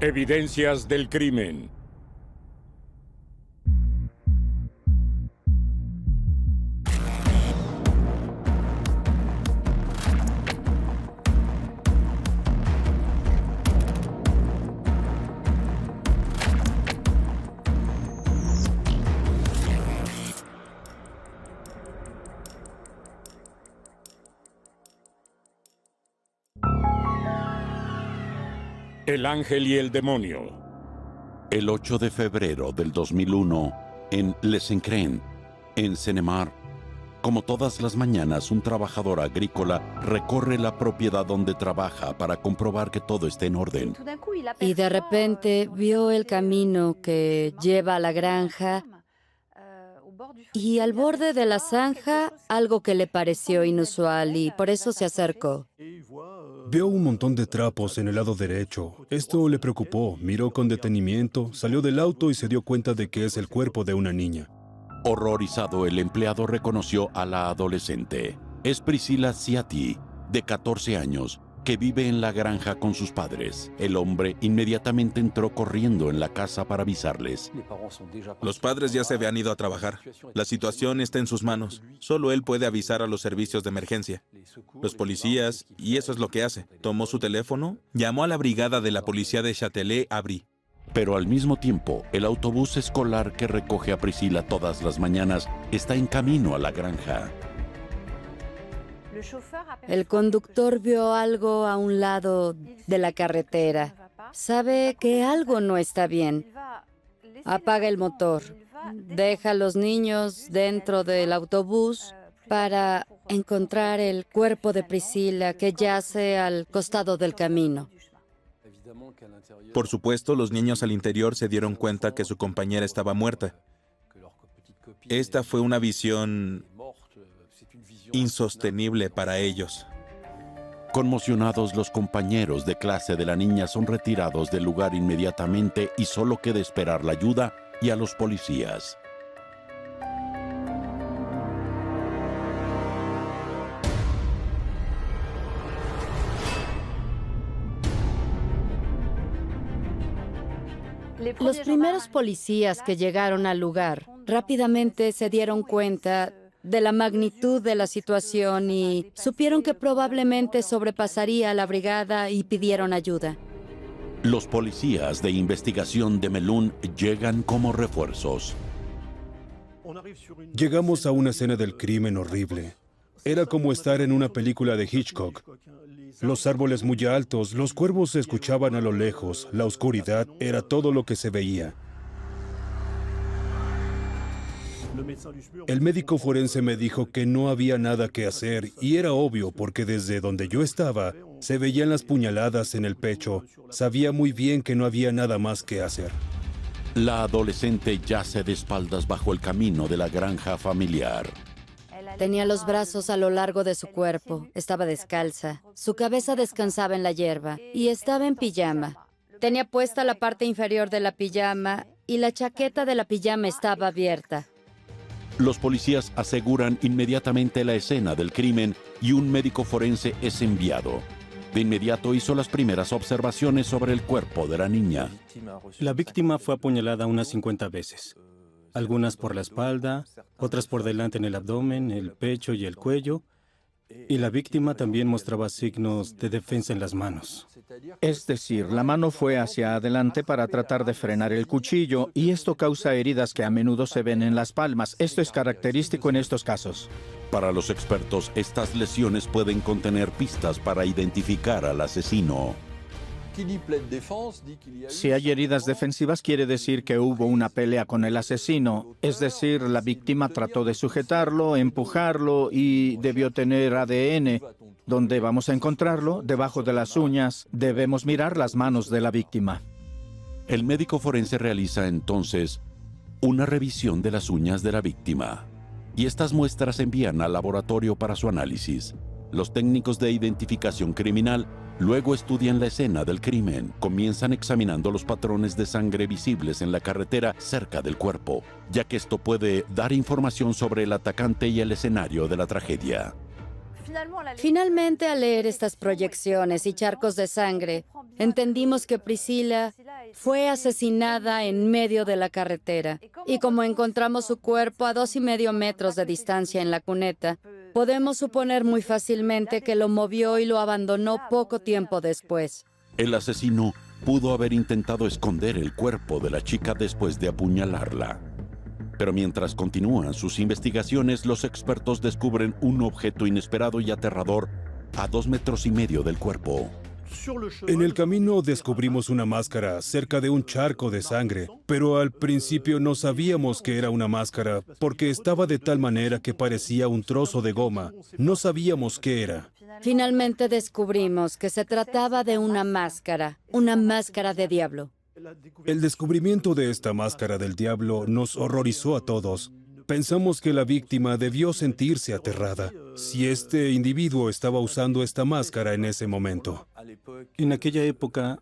Evidencias del crimen. El ángel y el demonio. El 8 de febrero del 2001, en Les Encrans, en Seine-et-Marne, como todas las mañanas, un trabajador agrícola recorre la propiedad donde trabaja para comprobar que todo esté en orden. Y de repente vio el camino que lleva a la granja y al borde de la zanja algo que le pareció inusual y por eso se acercó. Vio un montón de trapos en el lado derecho. Esto le preocupó, miró con detenimiento, salió del auto y se dio cuenta de que es el cuerpo de una niña. Horrorizado, el empleado reconoció a la adolescente. Es Priscilla Ciati, de 14 años, que vive en la granja con sus padres. El hombre inmediatamente entró corriendo en la casa para avisarles. Los padres ya se habían ido a trabajar. La situación está en sus manos. Solo él puede avisar a los servicios de emergencia. Los policías, y eso es lo que hace. Tomó su teléfono, llamó a la brigada de la policía de Châtelet-Aubry. Pero al mismo tiempo, el autobús escolar que recoge a Priscilla todas las mañanas está en camino a la granja. El conductor vio algo a un lado de la carretera. Sabe que algo no está bien. Apaga el motor. Deja a los niños dentro del autobús para encontrar el cuerpo de Priscilla que yace al costado del camino. Por supuesto, los niños al interior se dieron cuenta que su compañera estaba muerta. Esta fue una visión insostenible para ellos. Conmocionados, los compañeros de clase de la niña son retirados del lugar inmediatamente y solo queda esperar la ayuda y a los policías. Los primeros policías que llegaron al lugar rápidamente se dieron cuenta de la magnitud de la situación y supieron que probablemente sobrepasaría a la brigada y pidieron ayuda. Los policías de investigación de Melun llegan como refuerzos. Llegamos a una escena del crimen horrible. Era como estar en una película de Hitchcock. Los árboles muy altos, los cuervos se escuchaban a lo lejos, la oscuridad era todo lo que se veía. El médico forense me dijo que no había nada que hacer y era obvio porque desde donde yo estaba se veían las puñaladas en el pecho. Sabía muy bien que no había nada más que hacer. La adolescente yace de espaldas bajo el camino de la granja familiar. Tenía los brazos a lo largo de su cuerpo, estaba descalza, su cabeza descansaba en la hierba y estaba en pijama. Tenía puesta la parte inferior de la pijama y la chaqueta de la pijama estaba abierta. Los policías aseguran inmediatamente la escena del crimen y un médico forense es enviado. De inmediato hizo las primeras observaciones sobre el cuerpo de la niña. La víctima fue apuñalada unas 50 veces. Algunas por la espalda, otras por delante en el abdomen, el pecho y el cuello. Y la víctima también mostraba signos de defensa en las manos. Es decir, la mano fue hacia adelante para tratar de frenar el cuchillo y esto causa heridas que a menudo se ven en las palmas. Esto es característico en estos casos. Para los expertos, estas lesiones pueden contener pistas para identificar al asesino. Si hay heridas defensivas, quiere decir que hubo una pelea con el asesino. Es decir, la víctima trató de sujetarlo, empujarlo y debió tener ADN. ¿Dónde vamos a encontrarlo? Debajo de las uñas. Debemos mirar las manos de la víctima. El médico forense realiza entonces una revisión de las uñas de la víctima. Y estas muestras se envían al laboratorio para su análisis. Los técnicos de identificación criminal luego estudian la escena del crimen. Comienzan examinando los patrones de sangre visibles en la carretera cerca del cuerpo, ya que esto puede dar información sobre el atacante y el escenario de la tragedia. Finalmente, al leer estas proyecciones y charcos de sangre, entendimos que Priscila fue asesinada en medio de la carretera. Y como encontramos su cuerpo a 2,5 metros de distancia en la cuneta, podemos suponer muy fácilmente que lo movió y lo abandonó poco tiempo después. El asesino pudo haber intentado esconder el cuerpo de la chica después de apuñalarla. Pero mientras continúan sus investigaciones, los expertos descubren un objeto inesperado y aterrador a 2,5 metros del cuerpo. En el camino descubrimos una máscara cerca de un charco de sangre, pero al principio no sabíamos que era una máscara porque estaba de tal manera que parecía un trozo de goma. No sabíamos qué era. Finalmente descubrimos que se trataba de una máscara de diablo. El descubrimiento de esta máscara del diablo nos horrorizó a todos. Pensamos que la víctima debió sentirse aterrada si este individuo estaba usando esta máscara en ese momento. En aquella época,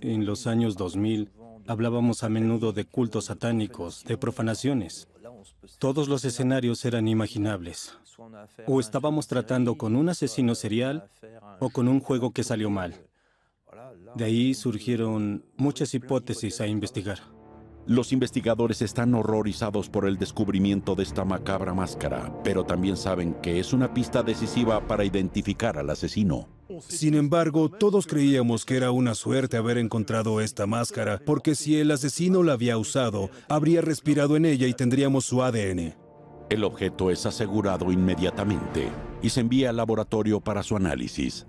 en los años 2000, hablábamos a menudo de cultos satánicos, de profanaciones. Todos los escenarios eran imaginables. O estábamos tratando con un asesino serial o con un juego que salió mal. De ahí surgieron muchas hipótesis a investigar. Los investigadores están horrorizados por el descubrimiento de esta macabra máscara, pero también saben que es una pista decisiva para identificar al asesino. Sin embargo, todos creíamos que era una suerte haber encontrado esta máscara, porque si el asesino la había usado, habría respirado en ella y tendríamos su ADN. El objeto es asegurado inmediatamente y se envía al laboratorio para su análisis.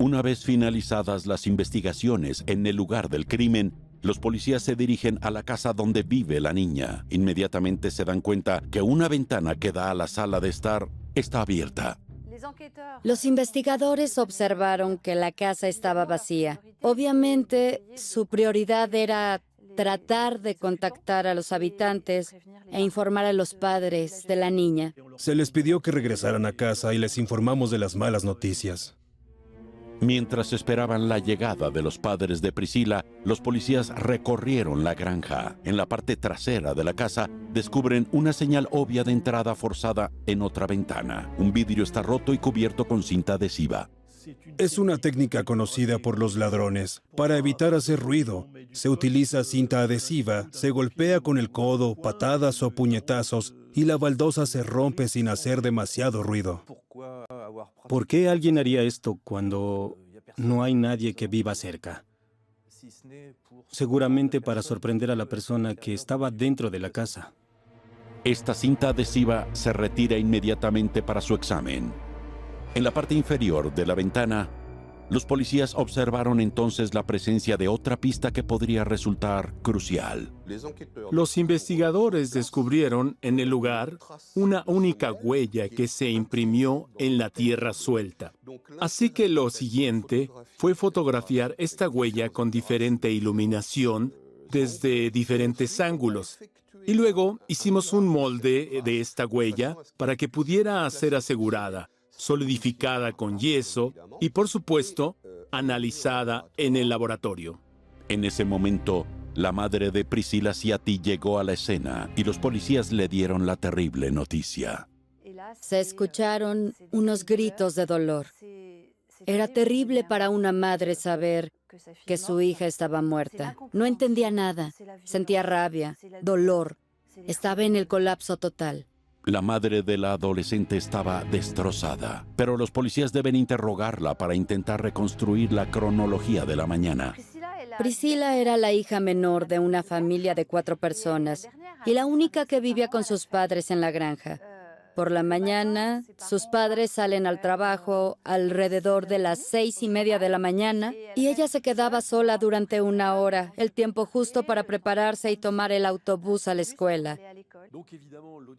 Una vez finalizadas las investigaciones en el lugar del crimen, los policías se dirigen a la casa donde vive la niña. Inmediatamente se dan cuenta que una ventana que da a la sala de estar está abierta. Los investigadores observaron que la casa estaba vacía. Obviamente, su prioridad era tratar de contactar a los habitantes e informar a los padres de la niña. Se les pidió que regresaran a casa y les informamos de las malas noticias. Mientras esperaban la llegada de los padres de Priscila, los policías recorrieron la granja. En la parte trasera de la casa, descubren una señal obvia de entrada forzada en otra ventana. Un vidrio está roto y cubierto con cinta adhesiva. Es una técnica conocida por los ladrones. Para evitar hacer ruido, se utiliza cinta adhesiva, se golpea con el codo, patadas o puñetazos, y la baldosa se rompe sin hacer demasiado ruido. ¿Por qué alguien haría esto cuando no hay nadie que viva cerca? Seguramente para sorprender a la persona que estaba dentro de la casa. Esta cinta adhesiva se retira inmediatamente para su examen. En la parte inferior de la ventana, los policías observaron entonces la presencia de otra pista que podría resultar crucial. Los investigadores descubrieron en el lugar una única huella que se imprimió en la tierra suelta. Así que lo siguiente fue fotografiar esta huella con diferente iluminación desde diferentes ángulos. Y luego hicimos un molde de esta huella para que pudiera ser asegurada, solidificada con yeso y, por supuesto, analizada en el laboratorio. En ese momento, la madre de Priscila Ciati llegó a la escena y los policías le dieron la terrible noticia. Se escucharon unos gritos de dolor. Era terrible para una madre saber que su hija estaba muerta. No entendía nada. Sentía rabia, dolor. Estaba en el colapso total. La madre de la adolescente estaba destrozada, pero los policías deben interrogarla para intentar reconstruir la cronología de la mañana. Priscila era la hija menor de una familia de 4 personas y la única que vivía con sus padres en la granja. Por la mañana, sus padres salen al trabajo alrededor de las 6:30 de la mañana y ella se quedaba sola durante 1 hora, el tiempo justo para prepararse y tomar el autobús a la escuela.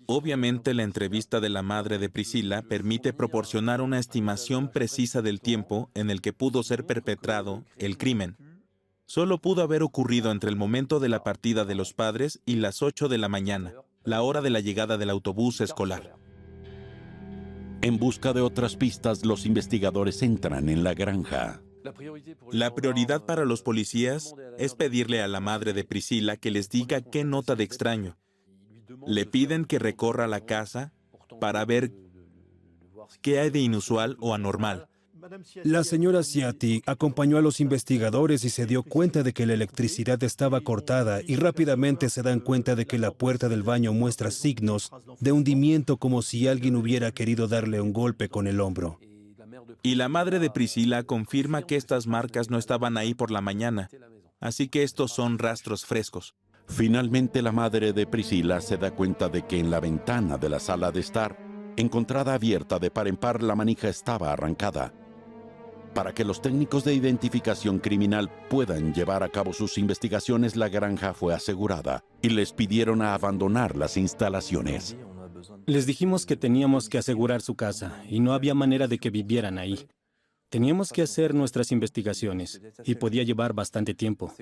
Obviamente, la entrevista de la madre de Priscila permite proporcionar una estimación precisa del tiempo en el que pudo ser perpetrado el crimen. Solo pudo haber ocurrido entre el momento de la partida de los padres y las 8 de la mañana, la hora de la llegada del autobús escolar. En busca de otras pistas, los investigadores entran en la granja. La prioridad para los policías es pedirle a la madre de Priscila que les diga qué nota de extraño. Le piden que recorra la casa para ver qué hay de inusual o anormal. La señora Ciati acompañó a los investigadores y se dio cuenta de que la electricidad estaba cortada y rápidamente se dan cuenta de que la puerta del baño muestra signos de hundimiento como si alguien hubiera querido darle un golpe con el hombro. Y la madre de Priscila confirma que estas marcas no estaban ahí por la mañana, así que estos son rastros frescos. Finalmente, la madre de Priscila se da cuenta de que en la ventana de la sala de estar, encontrada abierta de par en par, la manija estaba arrancada. Para que los técnicos de identificación criminal puedan llevar a cabo sus investigaciones, la granja fue asegurada y les pidieron a abandonar las instalaciones. Les dijimos que teníamos que asegurar su casa y no había manera de que vivieran ahí. Teníamos que hacer nuestras investigaciones y podía llevar bastante tiempo.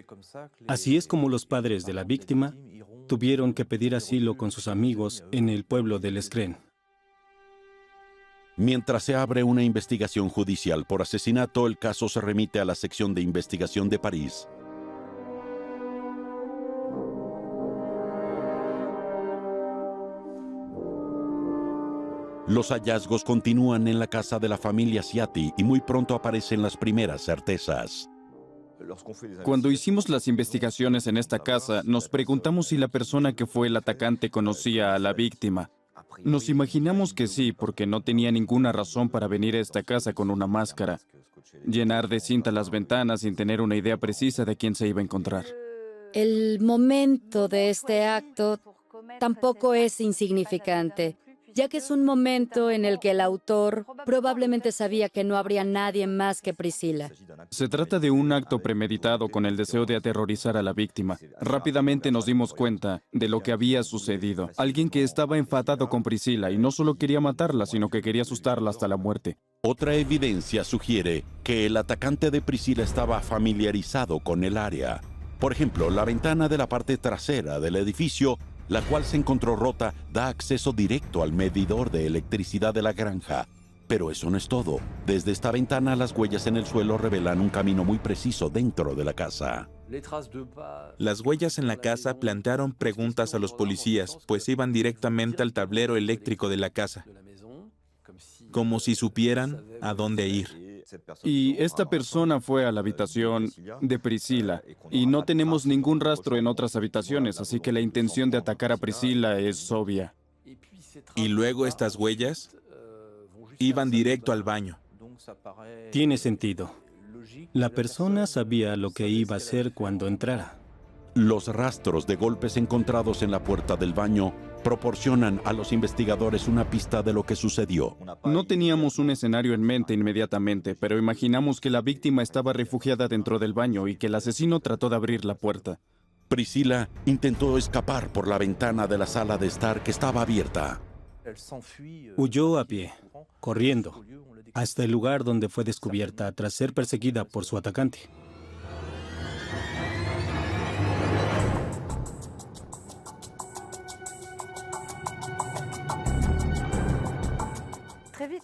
Así es como los padres de la víctima tuvieron que pedir asilo con sus amigos en el pueblo de Lescren. Mientras se abre una investigación judicial por asesinato, el caso se remite a la sección de investigación de París. Los hallazgos continúan en la casa de la familia Ciati y muy pronto aparecen las primeras certezas. Cuando hicimos las investigaciones en esta casa, nos preguntamos si la persona que fue el atacante conocía a la víctima. Nos imaginamos que sí, porque no tenía ninguna razón para venir a esta casa con una máscara, llenar de cinta las ventanas sin tener una idea precisa de quién se iba a encontrar. El momento de este acto tampoco es insignificante, ya que es un momento en el que el autor probablemente sabía que no habría nadie más que Priscila. Se trata de un acto premeditado con el deseo de aterrorizar a la víctima. Rápidamente nos dimos cuenta de lo que había sucedido. Alguien que estaba enfadado con Priscila y no solo quería matarla, sino que quería asustarla hasta la muerte. Otra evidencia sugiere que el atacante de Priscila estaba familiarizado con el área. Por ejemplo, la ventana de la parte trasera del edificio, la cual se encontró rota, da acceso directo al medidor de electricidad de la granja. Pero eso no es todo. Desde esta ventana, las huellas en el suelo revelan un camino muy preciso dentro de la casa. Las huellas en la casa plantearon preguntas a los policías, pues iban directamente al tablero eléctrico de la casa, como si supieran a dónde ir. Y esta persona fue a la habitación de Priscila, y no tenemos ningún rastro en otras habitaciones, así que la intención de atacar a Priscila es obvia. Y luego estas huellas iban directo al baño. Tiene sentido. La persona sabía lo que iba a hacer cuando entrara. Los rastros de golpes encontrados en la puerta del baño proporcionan a los investigadores una pista de lo que sucedió. No teníamos un escenario en mente inmediatamente, pero imaginamos que la víctima estaba refugiada dentro del baño y que el asesino trató de abrir la puerta. Priscila intentó escapar por la ventana de la sala de estar que estaba abierta. Huyó a pie, corriendo, hasta el lugar donde fue descubierta tras ser perseguida por su atacante.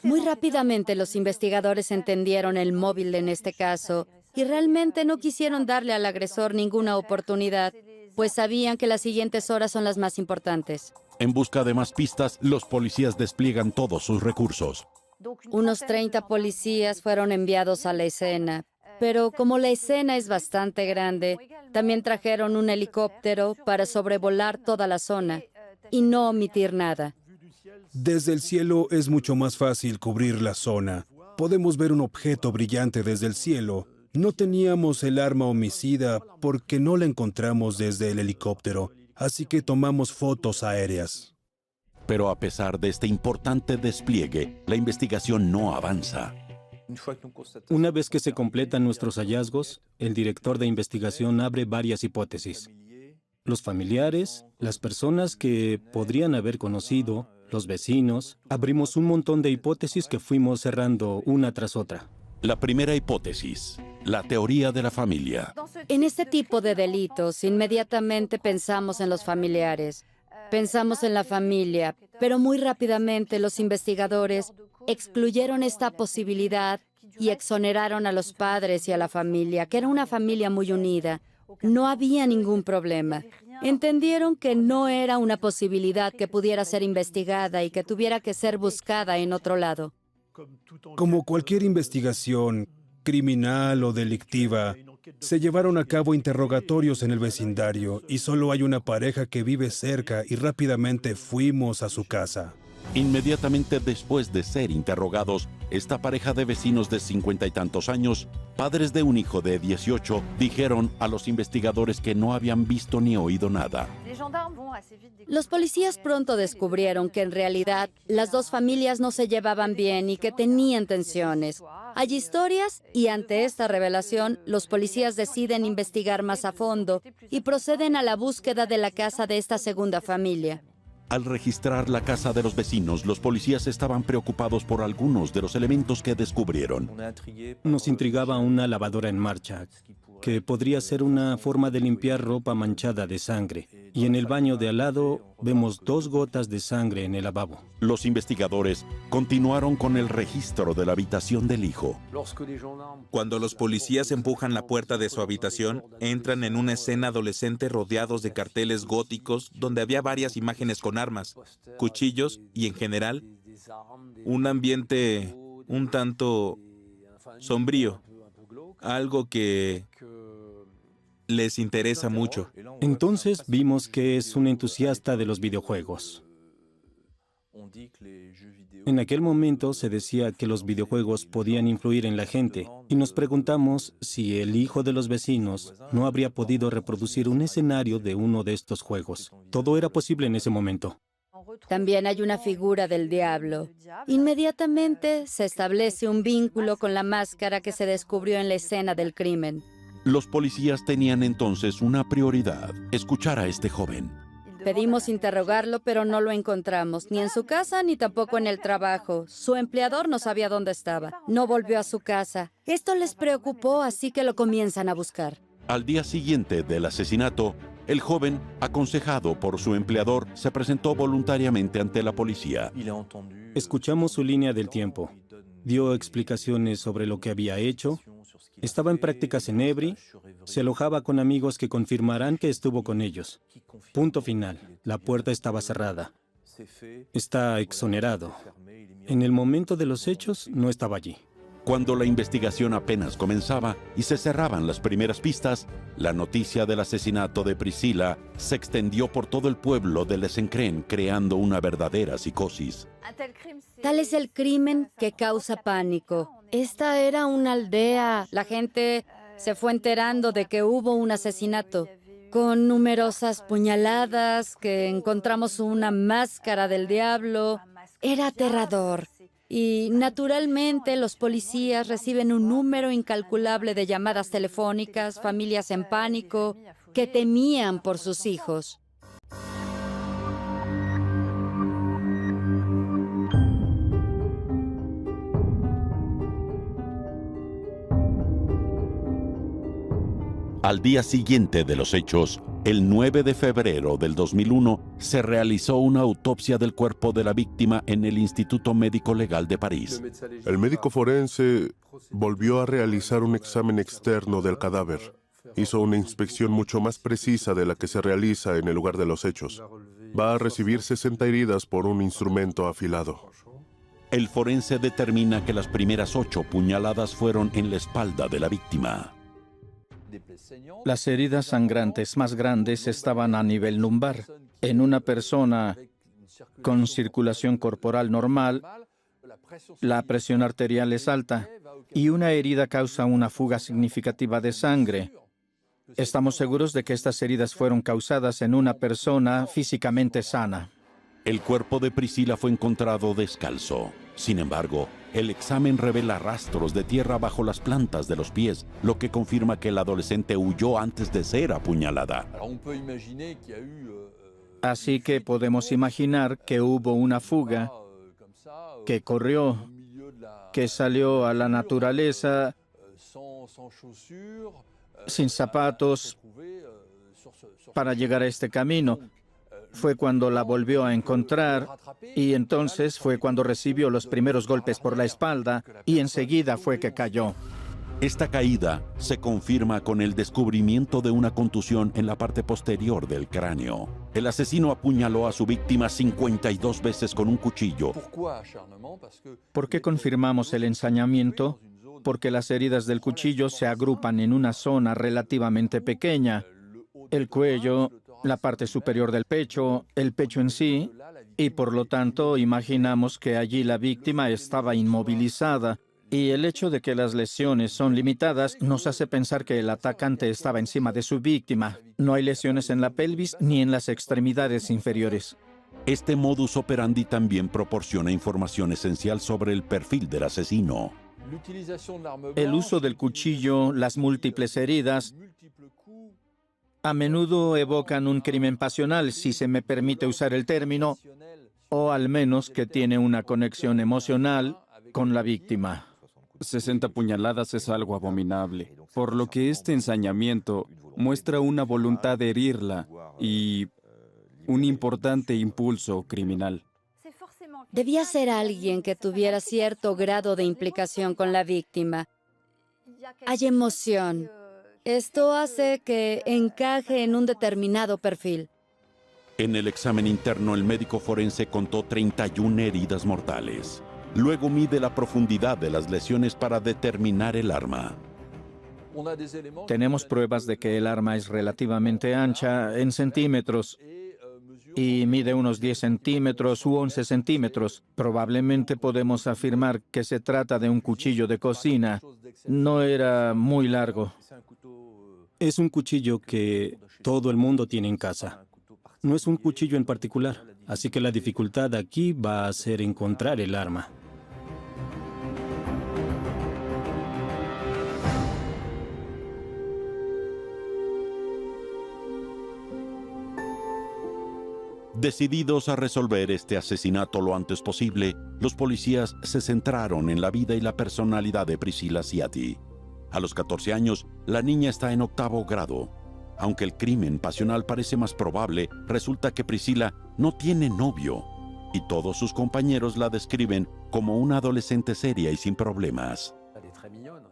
Muy rápidamente los investigadores entendieron el móvil en este caso y realmente no quisieron darle al agresor ninguna oportunidad, pues sabían que las siguientes horas son las más importantes. En busca de más pistas, los policías despliegan todos sus recursos. Unos 30 policías fueron enviados a la escena, pero como la escena es bastante grande, también trajeron un helicóptero para sobrevolar toda la zona y no omitir nada. Desde el cielo es mucho más fácil cubrir la zona. Podemos ver un objeto brillante desde el cielo. No teníamos el arma homicida porque no la encontramos desde el helicóptero, así que tomamos fotos aéreas. Pero a pesar de este importante despliegue, la investigación no avanza. Una vez que se completan nuestros hallazgos, el director de investigación abre varias hipótesis. Los familiares, las personas que podrían haber conocido, los vecinos, abrimos un montón de hipótesis que fuimos cerrando una tras otra. La primera hipótesis, la teoría de la familia. En este tipo de delitos, inmediatamente pensamos en los familiares. Pensamos en la familia, pero muy rápidamente los investigadores excluyeron esta posibilidad y exoneraron a los padres y a la familia, que era una familia muy unida. No había ningún problema. Entendieron que no era una posibilidad que pudiera ser investigada y que tuviera que ser buscada en otro lado. Como cualquier investigación criminal o delictiva, se llevaron a cabo interrogatorios en el vecindario y solo hay una pareja que vive cerca y rápidamente fuimos a su casa. Inmediatamente después de ser interrogados, esta pareja de vecinos de 50 y tantos años, padres de un hijo de 18, dijeron a los investigadores que no habían visto ni oído nada. Los policías pronto descubrieron que en realidad las dos familias no se llevaban bien y que tenían tensiones. Hay historias y ante esta revelación, los policías deciden investigar más a fondo y proceden a la búsqueda de la casa de esta segunda familia. Al registrar la casa de los vecinos, los policías estaban preocupados por algunos de los elementos que descubrieron. Nos intrigaba una lavadora en marcha, que podría ser una forma de limpiar ropa manchada de sangre. Y en el baño de al lado vemos 2 gotas de sangre en el lavabo. Los investigadores continuaron con el registro de la habitación del hijo. Cuando los policías empujan la puerta de su habitación, entran en una escena adolescente rodeados de carteles góticos donde había varias imágenes con armas, cuchillos y, en general, un ambiente un tanto sombrío, algo que les interesa mucho. Entonces vimos que es un entusiasta de los videojuegos. En aquel momento se decía que los videojuegos podían influir en la gente y nos preguntamos si el hijo de los vecinos no habría podido reproducir un escenario de uno de estos juegos. Todo era posible en ese momento. También hay una figura del diablo. Inmediatamente se establece un vínculo con la máscara que se descubrió en la escena del crimen. Los policías tenían entonces una prioridad: escuchar a este joven. Pedimos interrogarlo, pero no lo encontramos, ni en su casa ni tampoco en el trabajo. Su empleador no sabía dónde estaba. No volvió a su casa. Esto les preocupó, así que lo comienzan a buscar. Al día siguiente del asesinato, el joven, aconsejado por su empleador, se presentó voluntariamente ante la policía. Escuchamos su línea del tiempo. Dio explicaciones sobre lo que había hecho. Estaba en prácticas en Évry. Se alojaba con amigos que confirmarán que estuvo con ellos. Punto final. La puerta estaba cerrada. Está exonerado. En el momento de los hechos, no estaba allí. Cuando la investigación apenas comenzaba y se cerraban las primeras pistas, la noticia del asesinato de Priscila se extendió por todo el pueblo de Les Encrens, creando una verdadera psicosis. Tal es el crimen que causa pánico. Esta era una aldea. La gente se fue enterando de que hubo un asesinato, con numerosas puñaladas, que encontramos una máscara del diablo. Era aterrador. Y, naturalmente, los policías reciben un número incalculable de llamadas telefónicas, familias en pánico, que temían por sus hijos. Al día siguiente de los hechos, el 9 de febrero del 2001, se realizó una autopsia del cuerpo de la víctima en el Instituto Médico Legal de París. El médico forense volvió a realizar un examen externo del cadáver. Hizo una inspección mucho más precisa de la que se realiza en el lugar de los hechos. Va a recibir 60 heridas por un instrumento afilado. El forense determina que las primeras 8 puñaladas fueron en la espalda de la víctima. Las heridas sangrantes más grandes estaban a nivel lumbar. En una persona con circulación corporal normal, la presión arterial es alta y una herida causa una fuga significativa de sangre. Estamos seguros de que estas heridas fueron causadas en una persona físicamente sana. El cuerpo de Priscila fue encontrado descalzo. Sin embargo, el examen revela rastros de tierra bajo las plantas de los pies, lo que confirma que el adolescente huyó antes de ser apuñalada. Así que podemos imaginar que hubo una fuga, que corrió, que salió a la naturaleza sin zapatos para llegar a este camino. fue cuando la volvió a encontrar y entonces fue cuando recibió los primeros golpes por la espalda y enseguida fue que cayó. Esta caída se confirma con el descubrimiento de una contusión en la parte posterior del cráneo. El asesino apuñaló a su víctima 52 veces con un cuchillo. ¿Por qué confirmamos el ensañamiento? Porque las heridas del cuchillo se agrupan en una zona relativamente pequeña. El cuello, la parte superior del pecho, el pecho en sí, y por lo tanto imaginamos que allí la víctima estaba inmovilizada. Y el hecho de que las lesiones son limitadas nos hace pensar que el atacante estaba encima de su víctima. No hay lesiones en la pelvis ni en las extremidades inferiores. Este modus operandi también proporciona información esencial sobre el perfil del asesino. El uso del cuchillo, las múltiples heridas, a menudo evocan un crimen pasional, si se me permite usar el término, o al menos que tiene una conexión emocional con la víctima. 60 puñaladas es algo abominable, por lo que este ensañamiento muestra una voluntad de herirla y un importante impulso criminal. Debía ser alguien que tuviera cierto grado de implicación con la víctima. Hay emoción. Esto hace que encaje en un determinado perfil. En el examen interno, el médico forense contó 31 heridas mortales. Luego mide la profundidad de las lesiones para determinar el arma. Tenemos pruebas de que el arma es relativamente ancha en centímetros y mide unos 10 centímetros u 11 centímetros. Probablemente podemos afirmar que se trata de un cuchillo de cocina. No era muy largo. Es un cuchillo que todo el mundo tiene en casa. No es un cuchillo en particular, así que la dificultad aquí va a ser encontrar el arma. Decididos a resolver este asesinato lo antes posible, los policías se centraron en la vida y la personalidad de Priscilla Ciati. A los 14 años, la niña está en 8º grado. Aunque el crimen pasional parece más probable, resulta que Priscilla no tiene novio, y todos sus compañeros la describen como una adolescente seria y sin problemas.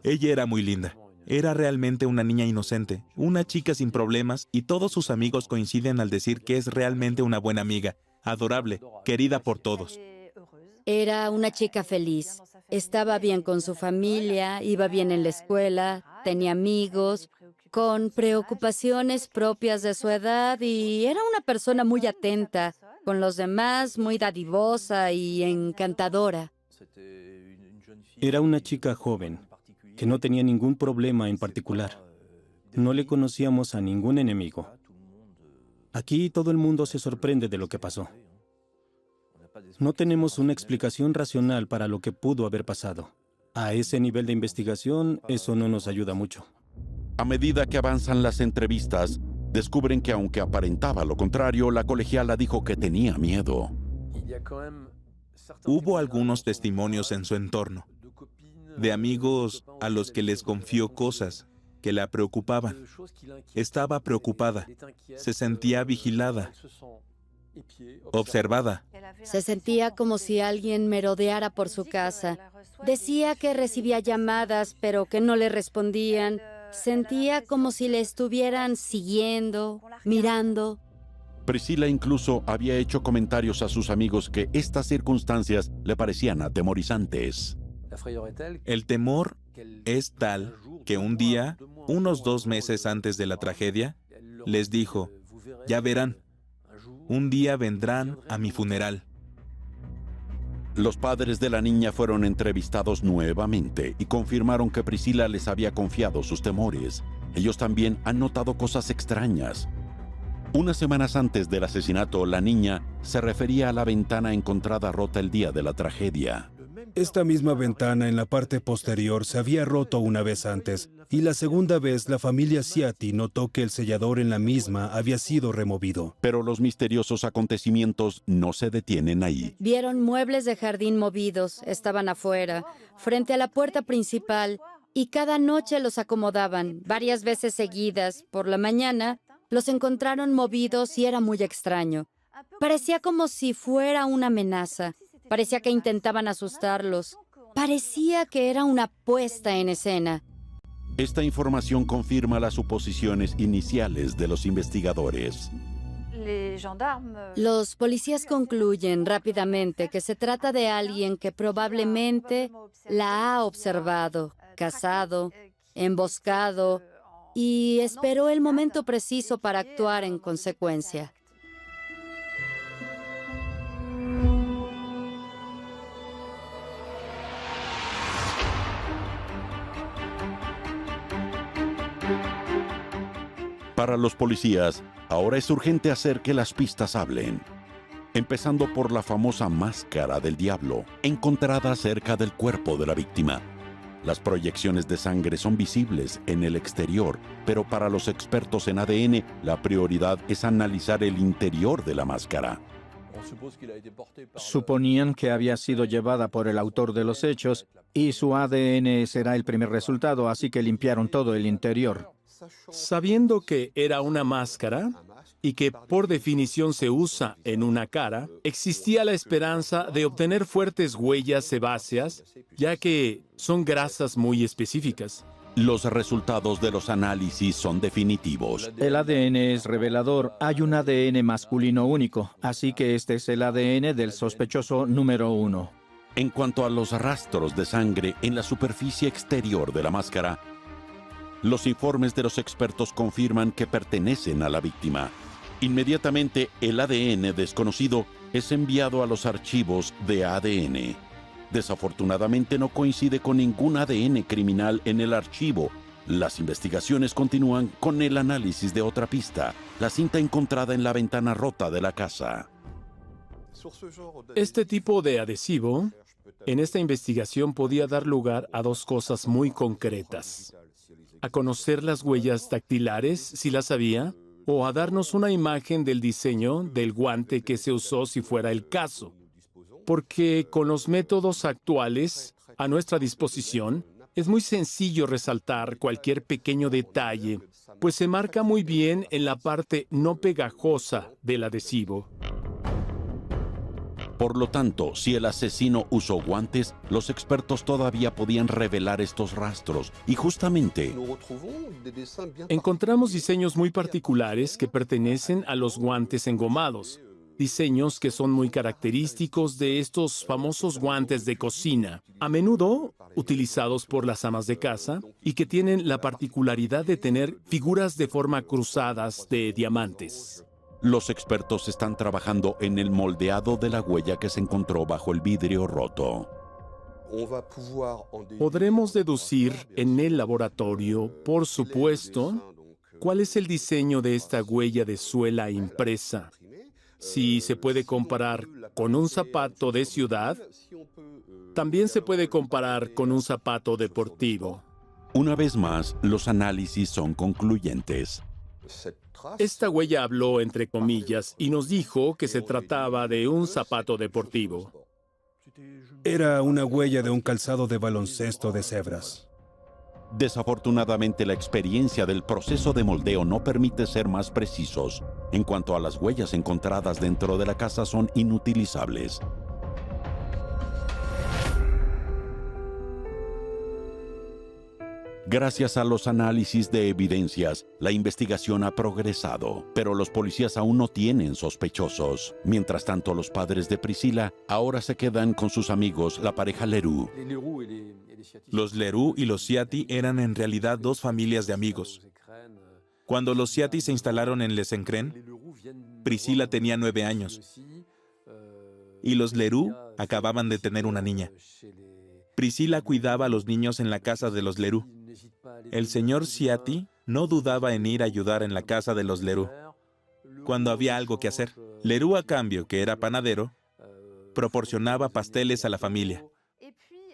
Ella era muy linda. Era realmente una niña inocente, una chica sin problemas, y todos sus amigos coinciden al decir que es realmente una buena amiga, adorable, querida por todos. Era una chica feliz. Estaba bien con su familia, iba bien en la escuela, tenía amigos, con preocupaciones propias de su edad y era una persona muy atenta con los demás, muy dadivosa y encantadora. Era una chica joven, que no tenía ningún problema en particular. No le conocíamos a ningún enemigo. Aquí todo el mundo se sorprende de lo que pasó. No tenemos una explicación racional para lo que pudo haber pasado. A ese nivel de investigación, eso no nos ayuda mucho. A medida que avanzan las entrevistas, descubren que aunque aparentaba lo contrario, la colegiala dijo que tenía miedo. Hubo algunos testimonios en su entorno, de amigos a los que les confió cosas que la preocupaban. Estaba preocupada, se sentía vigilada, observada. Se sentía como si alguien merodeara por su casa. Decía que recibía llamadas, pero que no le respondían. Sentía como si le estuvieran siguiendo, mirando. Priscilla incluso había hecho comentarios a sus amigos que estas circunstancias le parecían atemorizantes. El temor es tal que un día, unos 2 meses antes de la tragedia, les dijo: ya verán, un día vendrán a mi funeral. Los padres de la niña fueron entrevistados nuevamente y confirmaron que Priscilla les había confiado sus temores. Ellos también han notado cosas extrañas. Unas semanas antes del asesinato, la niña se refería a la ventana encontrada rota el día de la tragedia. Esta misma ventana en la parte posterior se había roto una vez antes, y la segunda vez la familia Ciati notó que el sellador en la misma había sido removido. Pero los misteriosos acontecimientos no se detienen ahí. Vieron muebles de jardín movidos, estaban afuera, frente a la puerta principal, y cada noche los acomodaban, varias veces seguidas. Por la mañana, los encontraron movidos y era muy extraño. Parecía como si fuera una amenaza. Parecía que intentaban asustarlos. Parecía que era una puesta en escena. Esta información confirma las suposiciones iniciales de los investigadores. Los policías concluyen rápidamente que se trata de alguien que probablemente la ha observado, cazado, emboscado y esperó el momento preciso para actuar en consecuencia. Para los policías, ahora es urgente hacer que las pistas hablen. Empezando por la famosa máscara del diablo, encontrada cerca del cuerpo de la víctima. Las proyecciones de sangre son visibles en el exterior, pero para los expertos en ADN, la prioridad es analizar el interior de la máscara. Suponían que había sido llevada por el autor de los hechos y su ADN será el primer resultado, así que limpiaron todo el interior. Sabiendo que era una máscara y que por definición se usa en una cara, existía la esperanza de obtener fuertes huellas sebáceas, ya que son grasas muy específicas. Los resultados de los análisis son definitivos. El ADN es revelador. Hay un ADN masculino único, así que este es el ADN del sospechoso número 1. En cuanto a los rastros de sangre en la superficie exterior de la máscara, los informes de los expertos confirman que pertenecen a la víctima. Inmediatamente, el ADN desconocido es enviado a los archivos de ADN. Desafortunadamente, no coincide con ningún ADN criminal en el archivo. Las investigaciones continúan con el análisis de otra pista, la cinta encontrada en la ventana rota de la casa. Este tipo de adhesivo, en esta investigación podía dar lugar a dos cosas muy concretas: a conocer las huellas dactilares, si las había, o a darnos una imagen del diseño del guante que se usó si fuera el caso. Porque con los métodos actuales a nuestra disposición, es muy sencillo resaltar cualquier pequeño detalle, pues se marca muy bien en la parte no pegajosa del adhesivo. Por lo tanto, si el asesino usó guantes, los expertos todavía podían revelar estos rastros. Y justamente, encontramos diseños muy particulares que pertenecen a los guantes engomados. Diseños que son muy característicos de estos famosos guantes de cocina, a menudo utilizados por las amas de casa y que tienen la particularidad de tener figuras de forma cruzadas de diamantes. los expertos están trabajando en el moldeado de la huella que se encontró bajo el vidrio roto. Podremos deducir en el laboratorio, por supuesto, cuál es el diseño de esta huella de suela impresa. Si se puede comparar con un zapato de ciudad, también se puede comparar con un zapato deportivo. Una vez más, los análisis son concluyentes. Esta huella habló entre comillas y nos dijo que se trataba de un zapato deportivo. Era una huella de un calzado de baloncesto de cebras. Desafortunadamente, la experiencia del proceso de moldeo no permite ser más precisos. En cuanto a las huellas encontradas dentro de la casa, son inutilizables. Gracias a los análisis de evidencias, la investigación ha progresado, pero los policías aún no tienen sospechosos. Mientras tanto, los padres de Priscila ahora se quedan con sus amigos, la pareja Leroux. Los Leroux y los Ciati eran en realidad dos familias de amigos. Cuando los Ciati se instalaron en Les Encrens, Priscila tenía 9 años y los Leroux acababan de tener una niña. Priscila cuidaba a los niños en la casa de los Leroux. El señor Ciati no dudaba en ir a ayudar en la casa de los Leroux cuando había algo que hacer. Leroux, a cambio, que era panadero, proporcionaba pasteles a la familia.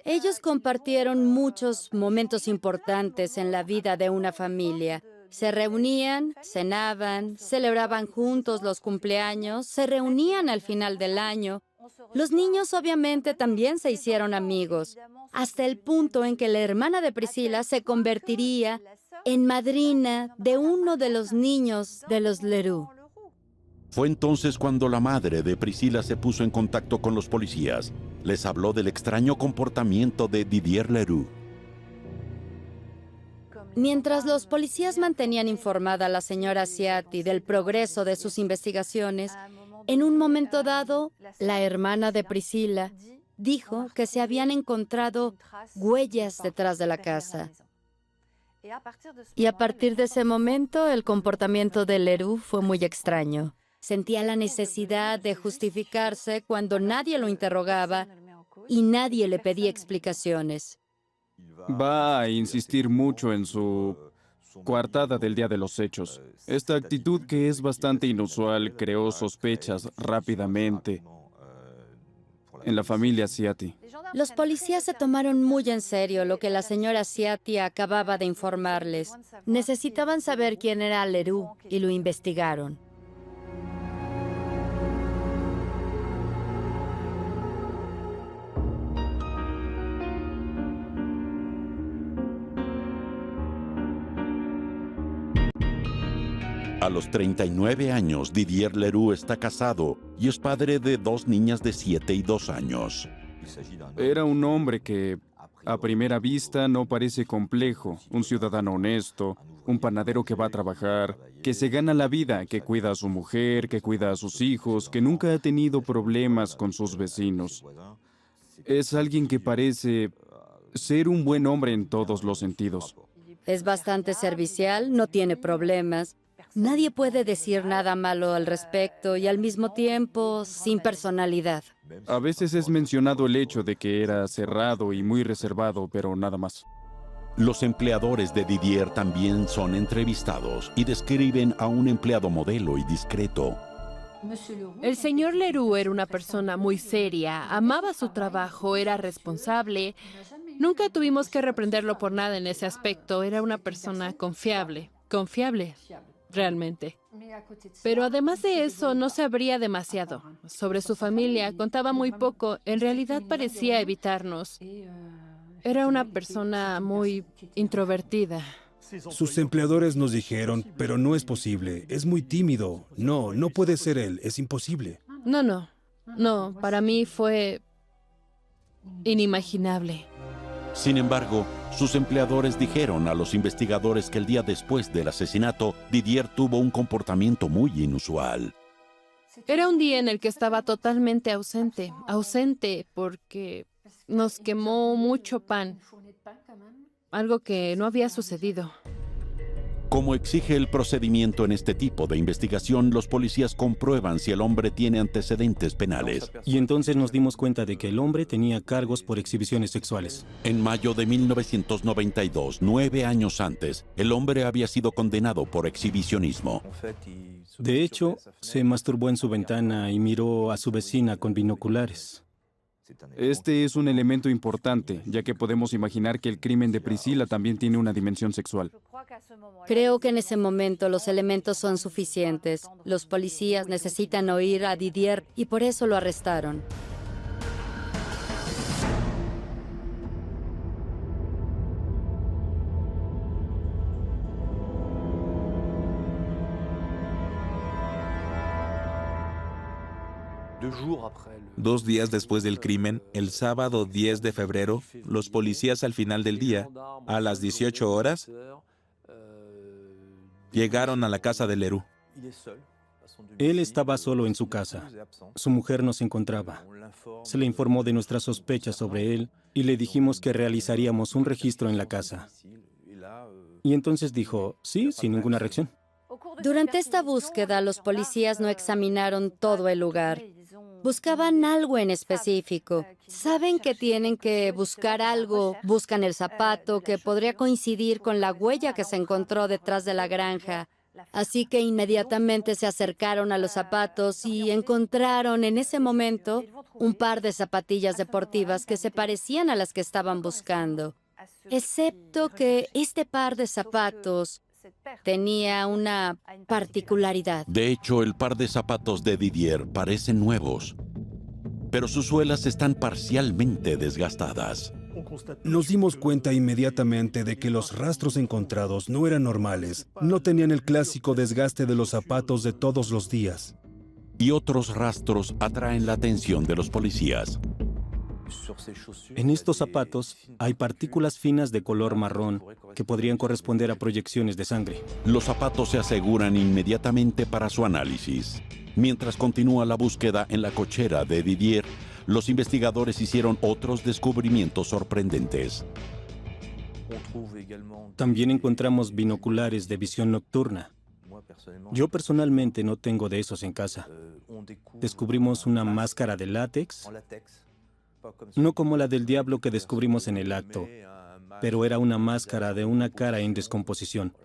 Ellos compartieron muchos momentos importantes en la vida de una familia. Se reunían, cenaban, celebraban juntos los cumpleaños, se reunían al final del año. Los niños obviamente también se hicieron amigos, hasta el punto en que la hermana de Priscila se convertiría en madrina de uno de los niños de los Leroux. Fue entonces cuando la madre de Priscila se puso en contacto con los policías. Les habló del extraño comportamiento de Didier Leroux. Mientras los policías mantenían informada a la señora Ciatti del progreso de sus investigaciones, en un momento dado, la hermana de Priscila dijo que se habían encontrado huellas detrás de la casa. Y a partir de ese momento, el comportamiento de Leroux fue muy extraño. Sentía la necesidad de justificarse cuando nadie lo interrogaba y nadie le pedía explicaciones. Va a insistir mucho en su coartada del día de los hechos. Esta actitud, que es bastante inusual, creó sospechas rápidamente en la familia Ciatti. Los policías se tomaron muy en serio lo que la señora Ciatti acababa de informarles. Necesitaban saber quién era Leroux y lo investigaron. A los 39 años, Didier Leroux está casado y es padre de 2 niñas de 7 y 2 años. Era un hombre que, a primera vista, no parece complejo. Un ciudadano honesto, un panadero que va a trabajar, que se gana la vida, que cuida a su mujer, que cuida a sus hijos, que nunca ha tenido problemas con sus vecinos. Es alguien que parece ser un buen hombre en todos los sentidos. Es bastante servicial, no tiene problemas. Nadie puede decir nada malo al respecto y al mismo tiempo sin personalidad. A veces es mencionado el hecho de que era cerrado y muy reservado, pero nada más. Los empleadores de Didier también son entrevistados y describen a un empleado modelo y discreto. El señor Leroux era una persona muy seria, amaba su trabajo, era responsable. Nunca tuvimos que reprenderlo por nada en ese aspecto. Era una persona confiable, realmente. Pero además de eso, no sabría demasiado. Sobre su familia, contaba muy poco. En realidad parecía evitarnos. Era una persona muy introvertida. Sus empleadores nos dijeron, pero no es posible, es muy tímido. No, no puede ser él, es imposible. No, para mí fue inimaginable. Sin embargo, sus empleadores dijeron a los investigadores que el día después del asesinato, Didier tuvo un comportamiento muy inusual. Era un día en el que estaba totalmente ausente porque nos quemó mucho pan, algo que no había sucedido. Como exige el procedimiento en este tipo de investigación, los policías comprueban si el hombre tiene antecedentes penales. Y entonces nos dimos cuenta de que el hombre tenía cargos por exhibiciones sexuales. En mayo de 1992, 9 años antes, el hombre había sido condenado por exhibicionismo. De hecho, se masturbó en su ventana y miró a su vecina con binoculares. Este es un elemento importante, ya que podemos imaginar que el crimen de Priscila también tiene una dimensión sexual. Creo que en ese momento los elementos son suficientes. Los policías necesitan oír a Didier y por eso lo arrestaron. Dos días después del crimen, el sábado 10 de febrero, los policías al final del día, a las 18 horas, llegaron a la casa de Leroux. Él estaba solo en su casa. Su mujer no se encontraba. Se le informó de nuestras sospechas sobre él y le dijimos que realizaríamos un registro en la casa. Y entonces dijo, sí, sin ninguna reacción. Durante esta búsqueda, los policías no examinaron todo el lugar. Buscaban algo en específico. Saben que tienen que buscar algo. Buscan el zapato que podría coincidir con la huella que se encontró detrás de la granja. Así que inmediatamente se acercaron a los zapatos y encontraron en ese momento un par de zapatillas deportivas que se parecían a las que estaban buscando. Excepto que este par de zapatos tenía una particularidad. De hecho, el par de zapatos de Didier parecen nuevos, pero sus suelas están parcialmente desgastadas. Nos dimos cuenta inmediatamente de que los rastros encontrados no eran normales. No tenían el clásico desgaste de los zapatos de todos los días. y otros rastros atraen la atención de los policías. En estos zapatos hay partículas finas de color marrón que podrían corresponder a proyecciones de sangre. Los zapatos se aseguran inmediatamente para su análisis. Mientras continúa la búsqueda en la cochera de Didier, los investigadores hicieron otros descubrimientos sorprendentes. También encontramos binoculares de visión nocturna. Yo personalmente no tengo de esos en casa. Descubrimos una máscara de látex, no como la del diablo que descubrimos en el acto, pero era una máscara de una cara en descomposición.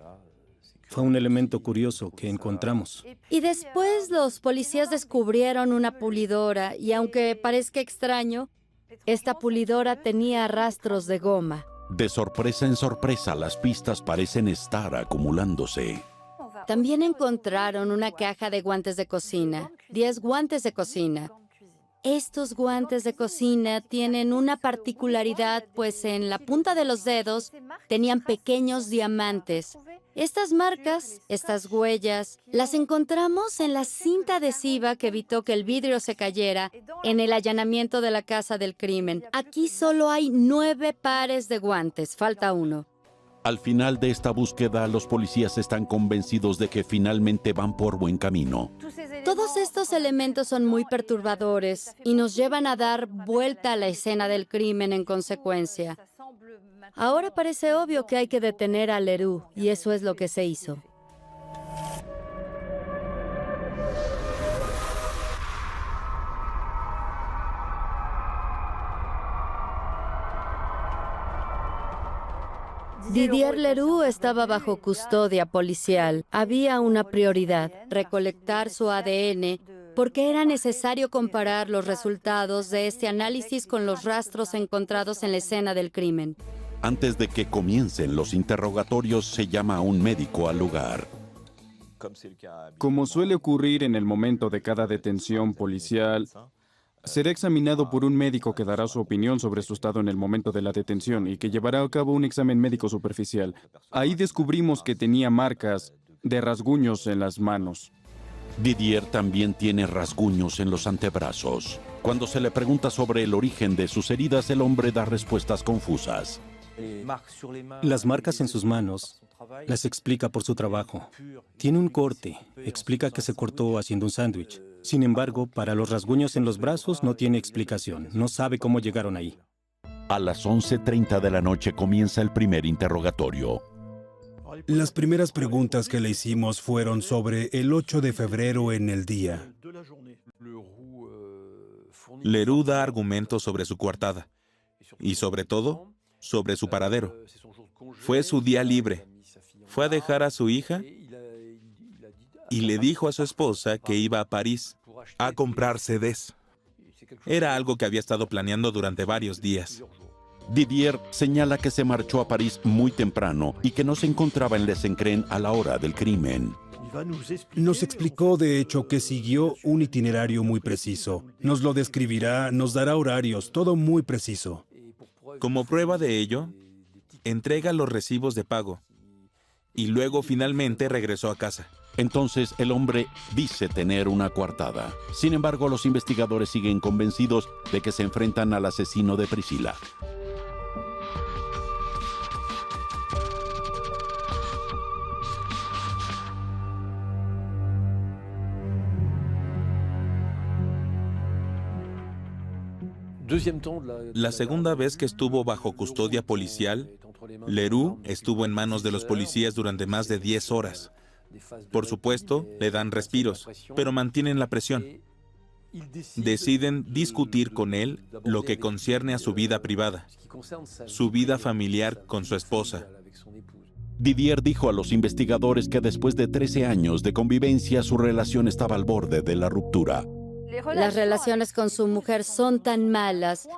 Fue un elemento curioso que encontramos. Y después los policías descubrieron una pulidora y aunque parezca extraño, esta pulidora tenía rastros de goma. De sorpresa en sorpresa, las pistas parecen estar acumulándose. También encontraron una caja de guantes de cocina, 10 guantes de cocina. Estos guantes de cocina tienen una particularidad, pues en la punta de los dedos tenían pequeños diamantes. Estas marcas, estas huellas, las encontramos en la cinta adhesiva que evitó que el vidrio se cayera en el allanamiento de la casa del crimen. Aquí solo hay 9 pares de guantes, falta uno. Al final de esta búsqueda, los policías están convencidos de que finalmente van por buen camino. Todos estos elementos son muy perturbadores y nos llevan a dar vuelta a la escena del crimen en consecuencia. Ahora parece obvio que hay que detener a Leroux, y eso es lo que se hizo. Didier Leroux estaba bajo custodia policial. Había una prioridad, recolectar su ADN, porque era necesario comparar los resultados de este análisis con los rastros encontrados en la escena del crimen. Antes de que comiencen los interrogatorios, se llama a un médico al lugar. Como suele ocurrir en el momento de cada detención policial, será examinado por un médico que dará su opinión sobre su estado en el momento de la detención y que llevará a cabo un examen médico superficial. Ahí descubrimos que tenía marcas de rasguños en las manos. Didier también tiene rasguños en los antebrazos. Cuando se le pregunta sobre el origen de sus heridas, el hombre da respuestas confusas. Las marcas en sus manos las explica por su trabajo. Tiene un corte, explica que se cortó haciendo un sándwich. Sin embargo, para los rasguños en los brazos no tiene explicación, no sabe cómo llegaron ahí. A las 11:30 de la noche comienza el primer interrogatorio. Las primeras preguntas que le hicimos fueron sobre el 8 de febrero en el día. Leroux da argumentos sobre su coartada y sobre todo sobre su paradero. Fue su día libre. Fue a dejar a su hija y le dijo a su esposa que iba a París a comprar CDs. Era algo que había estado planeando durante varios días. Didier señala que se marchó a París muy temprano y que no se encontraba en Les Encrens a la hora del crimen. Nos explicó, de hecho, que siguió un itinerario muy preciso. Nos lo describirá, nos dará horarios, todo muy preciso. Como prueba de ello, entrega los recibos de pago y luego finalmente regresó a casa. Entonces el hombre dice tener una coartada. Sin embargo, los investigadores siguen convencidos de que se enfrentan al asesino de Priscila. La segunda vez que estuvo bajo custodia policial, Leroux estuvo en manos de los policías durante más de 10 horas. Por supuesto, le dan respiros, pero mantienen la presión. Deciden discutir con él lo que concierne a su vida privada, su vida familiar con su esposa. Didier dijo a los investigadores que después de 13 años de convivencia, su relación estaba al borde de la ruptura. Las relaciones con su mujer son tan malas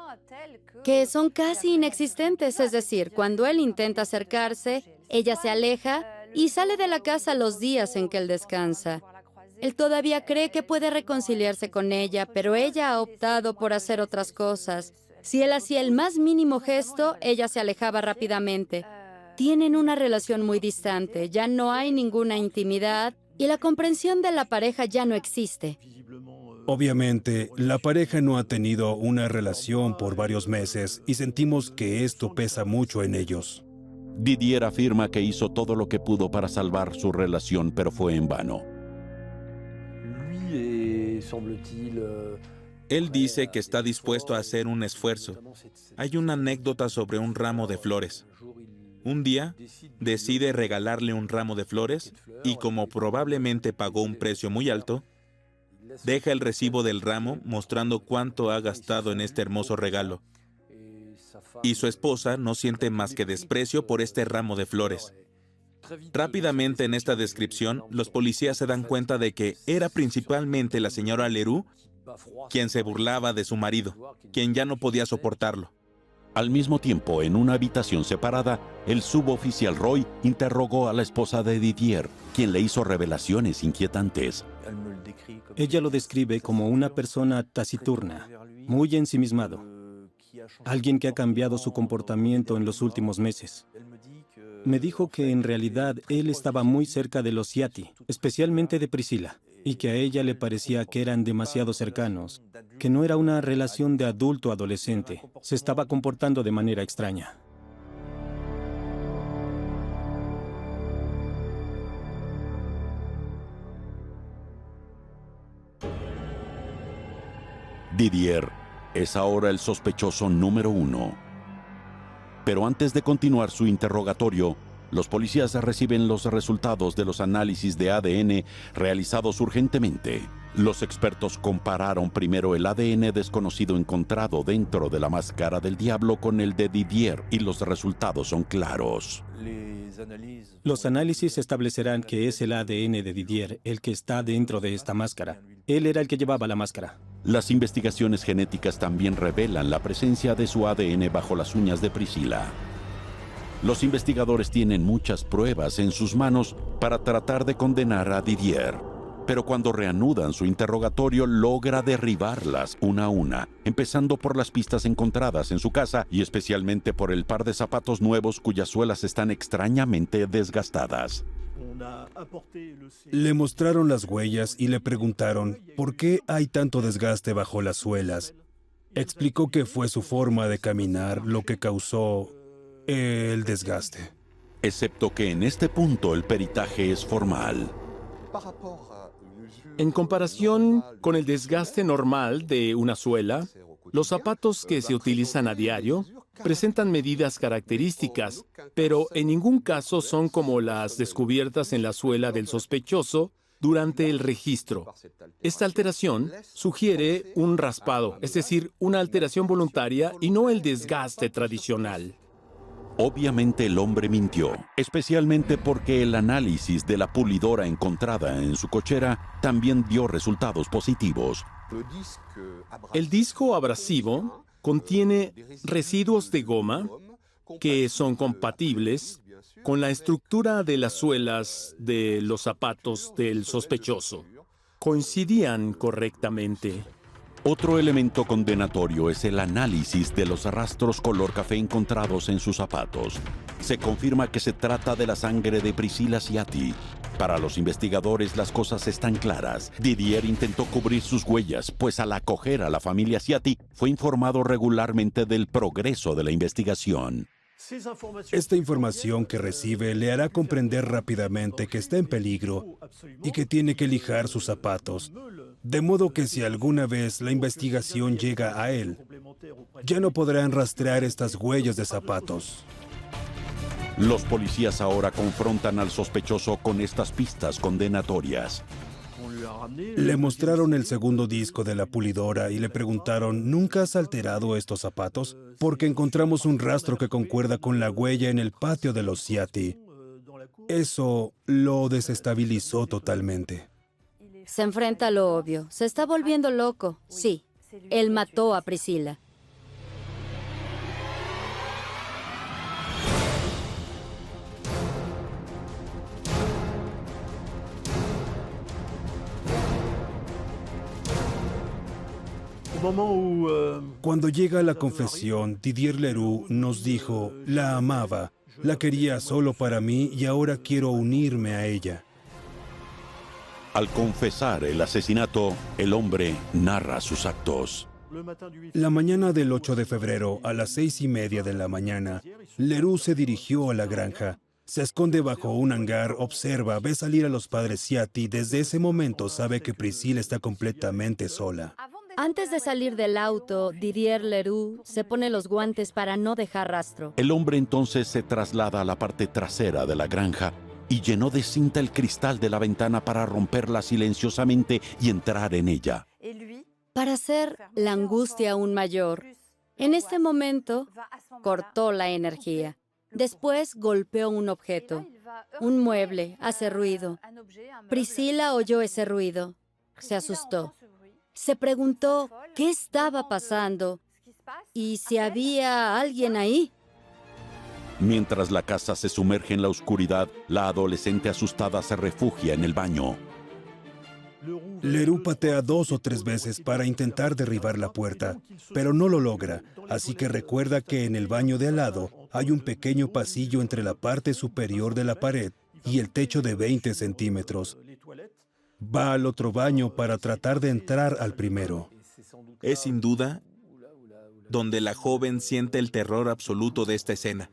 que son casi inexistentes. Es decir, cuando él intenta acercarse, ella se aleja y sale de la casa los días en que él descansa. Él todavía cree que puede reconciliarse con ella, pero ella ha optado por hacer otras cosas. Si él hacía el más mínimo gesto, ella se alejaba rápidamente. Tienen una relación muy distante, ya no hay ninguna intimidad, Y la comprensión de la pareja ya no existe. Obviamente, la pareja no ha tenido una relación por varios meses y sentimos que esto pesa mucho en ellos. Didier afirma que hizo todo lo que pudo para salvar su relación, pero fue en vano. Él dice que está dispuesto a hacer un esfuerzo. Hay una anécdota sobre un ramo de flores. Un día, decide regalarle un ramo de flores y como probablemente pagó un precio muy alto, deja el recibo del ramo mostrando cuánto ha gastado en este hermoso regalo. Y su esposa no siente más que desprecio por este ramo de flores. Rápidamente en esta descripción, los policías se dan cuenta de que era principalmente la señora Leroux quien se burlaba de su marido, quien ya no podía soportarlo. Al mismo tiempo, en una habitación separada, el suboficial Roy interrogó a la esposa de Didier, quien le hizo revelaciones inquietantes. Ella lo describe como una persona taciturna, muy ensimismado, alguien que ha cambiado su comportamiento en los últimos meses. Me dijo que en realidad él estaba muy cerca de los Ciati, especialmente de Priscila, y que a ella le parecía que eran demasiado cercanos, que no era una relación de adulto-adolescente, se estaba comportando de manera extraña. Didier es ahora el sospechoso número 1. Pero antes de continuar su interrogatorio, los policías reciben los resultados de los análisis de ADN realizados urgentemente. Los expertos compararon primero el ADN desconocido encontrado dentro de la máscara del diablo con el de Didier y los resultados son claros. Los análisis establecerán que es el ADN de Didier el que está dentro de esta máscara. Él era el que llevaba la máscara. Las investigaciones genéticas también revelan la presencia de su ADN bajo las uñas de Priscila. Los investigadores tienen muchas pruebas en sus manos para tratar de condenar a Didier. Pero cuando reanudan su interrogatorio, logra derribarlas una a una, empezando por las pistas encontradas en su casa y especialmente por el par de zapatos nuevos cuyas suelas están extrañamente desgastadas. Le mostraron las huellas y le preguntaron por qué hay tanto desgaste bajo las suelas. Explicó que fue su forma de caminar lo que causó el desgaste. Excepto que en este punto el peritaje es formal. En comparación con el desgaste normal de una suela, los zapatos que se utilizan a diario presentan medidas características, pero en ningún caso son como las descubiertas en la suela del sospechoso durante el registro. Esta alteración sugiere un raspado, es decir, una alteración voluntaria y no el desgaste tradicional. Obviamente el hombre mintió, especialmente porque el análisis de la pulidora encontrada en su cochera también dio resultados positivos. El disco abrasivo contiene residuos de goma que son compatibles con la estructura de las suelas de los zapatos del sospechoso. Coincidían correctamente. Otro elemento condenatorio es el análisis de los rastros color café encontrados en sus zapatos. Se confirma que se trata de la sangre de Priscila Ciati. Para los investigadores las cosas están claras. Didier intentó cubrir sus huellas, pues al acoger a la familia Ciati fue informado regularmente del progreso de la investigación. Esta información que recibe le hará comprender rápidamente que está en peligro y que tiene que lijar sus zapatos. De modo que si alguna vez la investigación llega a él, ya no podrán rastrear estas huellas de zapatos. Los policías ahora confrontan al sospechoso con estas pistas condenatorias. Le mostraron el segundo disco de la pulidora y le preguntaron, ¿nunca has alterado estos zapatos? Porque encontramos un rastro que concuerda con la huella en el patio de los Ciati. Eso lo desestabilizó totalmente. Se enfrenta a lo obvio. Se está volviendo loco. Sí, él mató a Priscila. Cuando llega a la confesión, Didier Leroux nos dijo, la amaba, la quería solo para mí y ahora quiero unirme a ella. Al confesar el asesinato, el hombre narra sus actos. La mañana del 8 de febrero, a las 6:30 de la mañana, Leroux se dirigió a la granja. Se esconde bajo un hangar, observa, ve salir a los padres Ciati. Desde ese momento sabe que Priscilla está completamente sola. Antes de salir del auto, Didier Leroux se pone los guantes para no dejar rastro. El hombre entonces se traslada a la parte trasera de la granja y llenó de cinta el cristal de la ventana para romperla silenciosamente y entrar en ella. Para hacer la angustia aún mayor, en este momento cortó la energía. Después golpeó un objeto. Un mueble hace ruido. Priscilla oyó ese ruido. Se asustó. Se preguntó qué estaba pasando y si había alguien ahí. Mientras la casa se sumerge en la oscuridad, la adolescente asustada se refugia en el baño. Leroux patea 2 o 3 veces para intentar derribar la puerta, pero no lo logra, así que recuerda que en el baño de al lado hay un pequeño pasillo entre la parte superior de la pared y el techo de 20 centímetros. Va al otro baño para tratar de entrar al primero. Es sin duda donde la joven siente el terror absoluto de esta escena.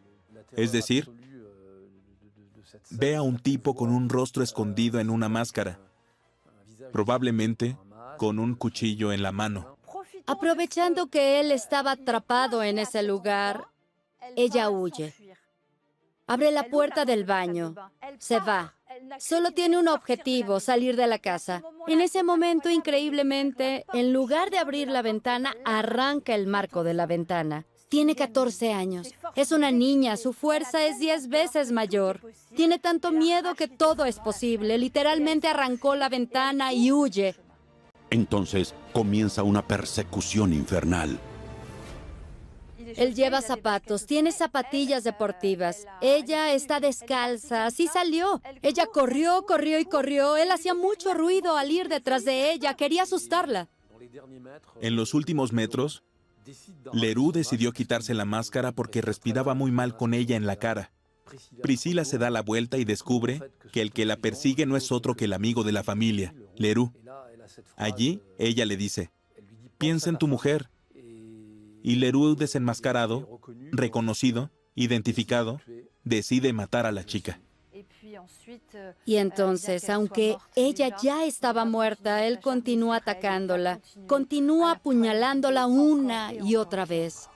Es decir, ve a un tipo con un rostro escondido en una máscara, probablemente con un cuchillo en la mano. Aprovechando que él estaba atrapado en ese lugar, ella huye. Abre la puerta del baño. Se va. Solo tiene un objetivo, salir de la casa. En ese momento, increíblemente, en lugar de abrir la ventana, arranca el marco de la ventana. Tiene 14 años. Es una niña. Su fuerza es 10 veces mayor. Tiene tanto miedo que todo es posible. Literalmente arrancó la ventana y huye. Entonces comienza una persecución infernal. Él lleva zapatos, tiene zapatillas deportivas. Ella está descalza, así salió. Ella corrió, corrió y corrió. Él hacía mucho ruido al ir detrás de ella, quería asustarla. En los últimos metros, Leroux decidió quitarse la máscara porque respiraba muy mal con ella en la cara. Priscilla se da la vuelta y descubre que el que la persigue no es otro que el amigo de la familia, Leroux. Allí, ella le dice, piensa en tu mujer. Y Leroux, desenmascarado, reconocido, identificado, decide matar a la chica. Y entonces, aunque ella ya estaba muerta, él continúa atacándola, continúa apuñalándola una y otra vez.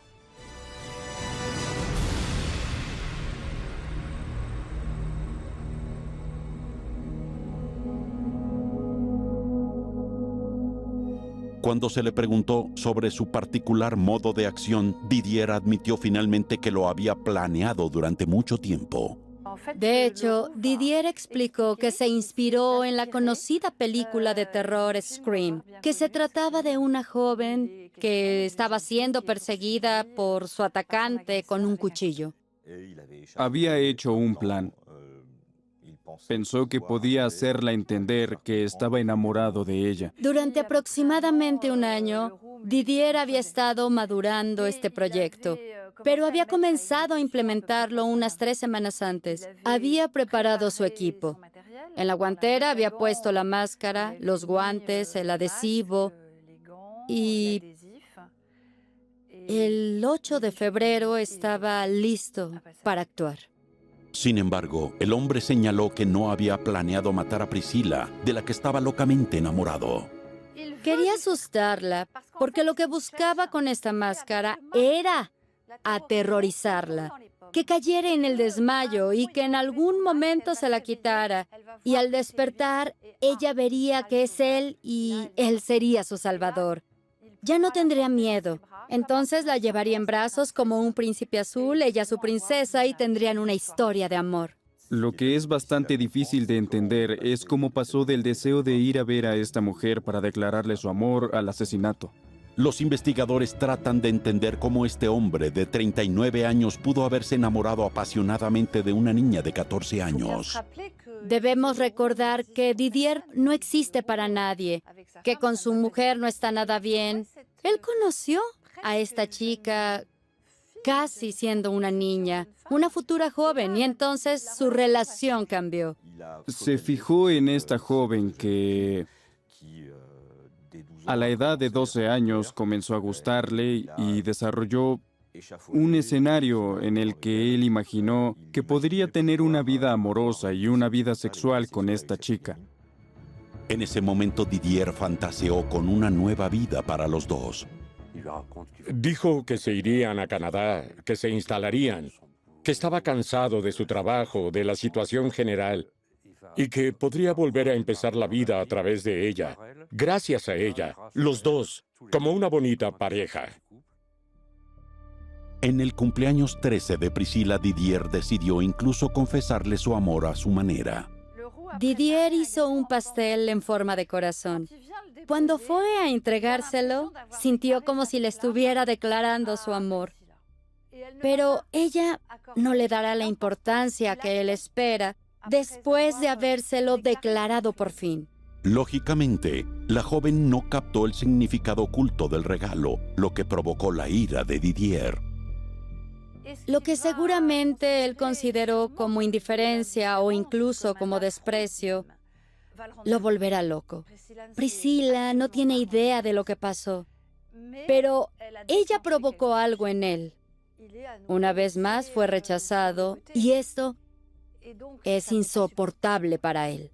Cuando se le preguntó sobre su particular modo de acción, Didier admitió finalmente que lo había planeado durante mucho tiempo. De hecho, Didier explicó que se inspiró en la conocida película de terror Scream, que se trataba de una joven que estaba siendo perseguida por su atacante con un cuchillo. Había hecho un plan. Pensó que podía hacerla entender que estaba enamorado de ella. Durante aproximadamente un año, Didier había estado madurando este proyecto, pero había comenzado a implementarlo unas 3 semanas antes. Había preparado su equipo. En la guantera había puesto la máscara, los guantes, el adhesivo y el 8 de febrero estaba listo para actuar. Sin embargo, el hombre señaló que no había planeado matar a Priscilla, de la que estaba locamente enamorado. Quería asustarla, porque lo que buscaba con esta máscara era aterrorizarla, que cayera en el desmayo y que en algún momento se la quitara. Y al despertar, ella vería que es él y él sería su salvador. Ya no tendría miedo. Entonces la llevaría en brazos como un príncipe azul, ella su princesa, y tendrían una historia de amor. Lo que es bastante difícil de entender es cómo pasó del deseo de ir a ver a esta mujer para declararle su amor al asesinato. Los investigadores tratan de entender cómo este hombre de 39 años pudo haberse enamorado apasionadamente de una niña de 14 años. Debemos recordar que Didier no existe para nadie, que con su mujer no está nada bien. Él conoció a esta chica casi siendo una niña, una futura joven, y entonces su relación cambió. Se fijó en esta joven que a la edad de 12 años comenzó a gustarle y desarrolló un escenario en el que él imaginó que podría tener una vida amorosa y una vida sexual con esta chica. En ese momento Didier fantaseó con una nueva vida para los dos. Dijo que se irían a Canadá, que se instalarían, que estaba cansado de su trabajo, de la situación general, y que podría volver a empezar la vida a través de ella, gracias a ella, los dos, como una bonita pareja. En el cumpleaños 13 de Priscilla, Didier decidió incluso confesarle su amor a su manera. Didier hizo un pastel en forma de corazón. Cuando fue a entregárselo, sintió como si le estuviera declarando su amor. Pero ella no le dará la importancia que él espera después de habérselo declarado por fin. Lógicamente, la joven no captó el significado oculto del regalo, lo que provocó la ira de Didier. Lo que seguramente él consideró como indiferencia o incluso como desprecio, lo volverá loco. Priscilla no tiene idea de lo que pasó, pero ella provocó algo en él. Una vez más fue rechazado y esto es insoportable para él.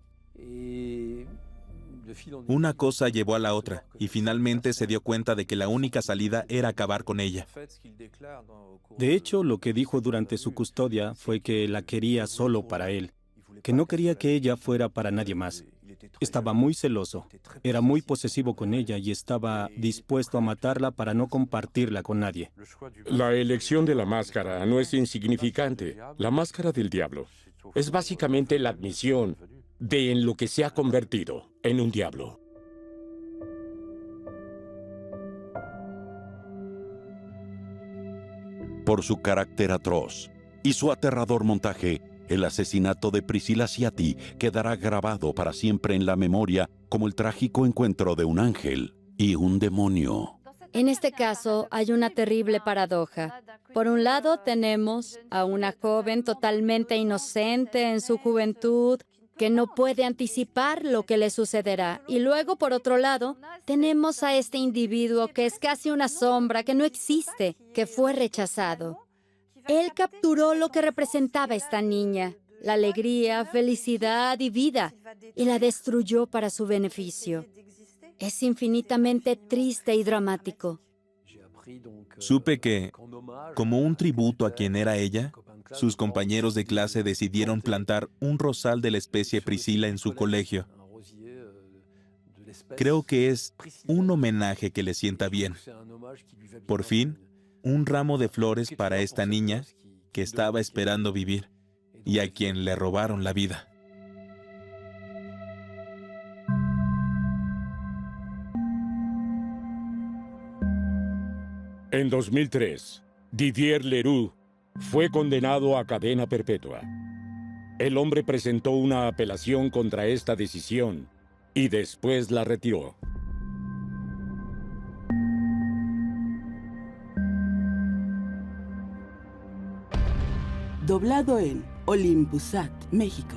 Una cosa llevó a la otra, y finalmente se dio cuenta de que la única salida era acabar con ella. De hecho, lo que dijo durante su custodia fue que la quería solo para él, que no quería que ella fuera para nadie más. Estaba muy celoso, era muy posesivo con ella y estaba dispuesto a matarla para no compartirla con nadie. La elección de la máscara no es insignificante. La máscara del diablo es básicamente la admisión de en lo que se ha convertido, en un diablo. Por su carácter atroz y su aterrador montaje, el asesinato de Priscilla Ciati quedará grabado para siempre en la memoria como el trágico encuentro de un ángel y un demonio. En este caso hay una terrible paradoja. Por un lado tenemos a una joven totalmente inocente en su juventud, que no puede anticipar lo que le sucederá. Y luego, por otro lado, tenemos a este individuo que es casi una sombra, que no existe, que fue rechazado. Él capturó lo que representaba esta niña, la alegría, felicidad y vida, y la destruyó para su beneficio. Es infinitamente triste y dramático. Supe que, como un tributo a quien era ella, sus compañeros de clase decidieron plantar un rosal de la especie Priscilla en su colegio. Creo que es un homenaje que le sienta bien. Por fin, un ramo de flores para esta niña que estaba esperando vivir y a quien le robaron la vida. En 2003, Didier Leroux fue condenado a cadena perpetua. El hombre presentó una apelación contra esta decisión y después la retiró. Doblado en Olympusat, México.